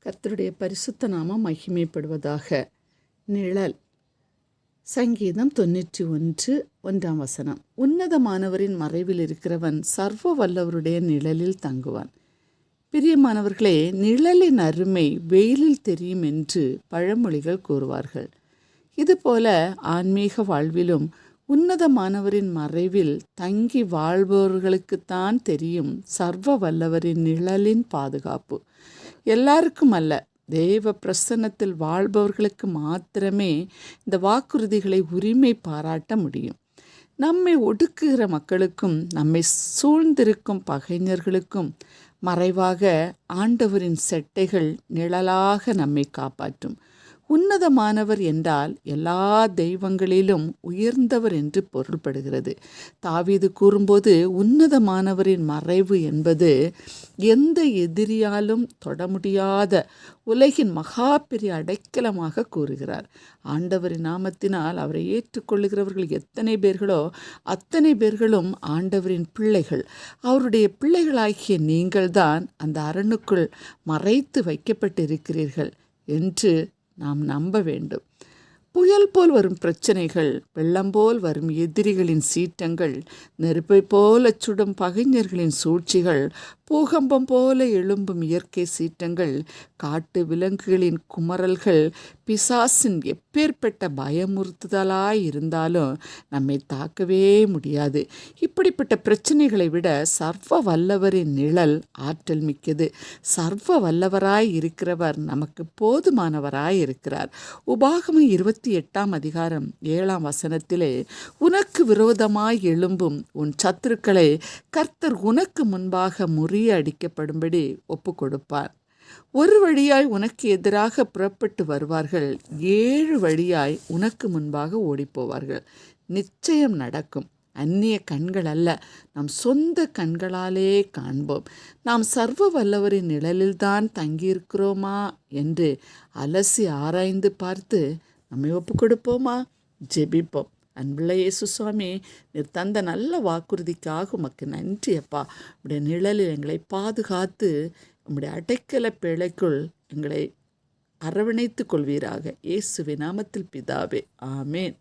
கர்த்தருடைய பரிசுத்த நாமம் மகிமைப்படுவதாக. நிழல். சங்கீதம் 91 1ஆம் வசனம். உன்னதமானவரின் மறைவில் இருக்கிறவன் சர்வ வல்லவருடைய நிழலில் தங்குவான். பிரியமானவர்களே, நிழலின் அருமை வெயிலில் தெரியும் என்று பழமொழிகள் கூறுவார்கள். இதுபோல ஆன்மீக வாழ்விலும் உன்னதமானவரின் மறைவில் தங்கி வாழ்பவர்களுக்குத்தான் தெரியும் சர்வ வல்லவரின் நிழலின் பாதுகாப்பு. எல்லாருக்கும் அல்ல, தேவ பிரசன்னத்தில் வாழ்பவர்களுக்கு மாத்திரமே இந்த வாக்குறுதிகளை உரிமை பாராட்ட முடியும். நம்மை ஒடுக்குகிற மக்களுக்கும் நம்மை சூழ்ந்திருக்கும் பகைஞர்களுக்கும் மறைவாக ஆண்டவரின் செட்டைகள் நிழலாக நம்மை காப்பாற்றும். உன்னதமானவர் என்றால் எல்லா தெய்வங்களிலும் உயர்ந்தவர் என்று பொருள்படுகிறது. தாவீது கூறும்போது உன்னதமானவரின் மறைவு என்பது எந்த எதிரியாலும் தொட முடியாத உலகின் மகா பெரிய அடைக்கலமாக கூறுகிறார். ஆண்டவரின் நாமத்தினால் அவரை ஏற்றுக்கொள்ளுகிறவர்கள் எத்தனை பேர்களோ அத்தனை பேர்களும் ஆண்டவரின் பிள்ளைகள். அவருடைய பிள்ளைகளாகிய நீங்கள்தான் அந்த அரணுக்குள் மறைத்து வைக்கப்பட்டிருக்கிறீர்கள் என்று நாம் நம்ப வேண்டும். புயல் போல் வரும் பிரச்சனைகள், வெள்ளம் போல் வரும் எதிரிகளின் சீற்றங்கள், நெருப்பை போல சுடும் பகைஞர்களின் சூழ்ச்சிகள், பூகம்பம் போல எழும்பும் இயற்கை சீற்றங்கள், காட்டு விலங்குகளின் குமரல்கள், பிசாசின் எப்பேற்பட்ட பயமுறுத்துதலாய் இருந்தாலும் நம்மை தாக்கவே முடியாது. இப்படிப்பட்ட பிரச்சனைகளை விட சர்வ வல்லவரின் நிழல் ஆற்றல் மிக்கது. சர்வ வல்லவராய் இருக்கிறவர் நமக்கு போதுமானவராய் இருக்கிறார். உபாகமம் 28ஆம் அதிகாரம் 7ஆம் வசனத்திலே, உனக்கு விரோதமாய் எழும்பும் உன் சத்துருக்களை கர்த்தர் உனக்கு முன்பாக முறியடிக்கப்படும்படி ஒப்பு கொடுப்பார். ஒரு வழியாய் உனக்கு எதிராக புறப்பட்டு வருவார்கள், 7 வழியாய் உனக்கு முன்பாக ஓடிப்போவார்கள். நிச்சயம் நடக்கும். அந்நிய கண்கள் அல்ல, நம் சொந்த கண்களாலே காண்போம். நாம் சர்வ வல்லவரின் நிழலில்தான் தங்கியிருக்கிறோமா என்று அலசி ஆராய்ந்து பார்த்து நம்மை ஒப்பு கொடுப்போமா? ஜெபிப்போம். அன்புள்ள இயேசு சுவாமி, நீர் தந்த நல்ல வாக்குறுதிக்காக உமக்கு நன்றி அப்பா. உடைய நிழலில் எங்களை பாதுகாத்து உம்முடைய அடைக்கல பிழைக்குள் எங்களை அரவணைத்து கொள்வீராக. இயேசுவின் நாமத்தில் பிதாவே, ஆமேன்.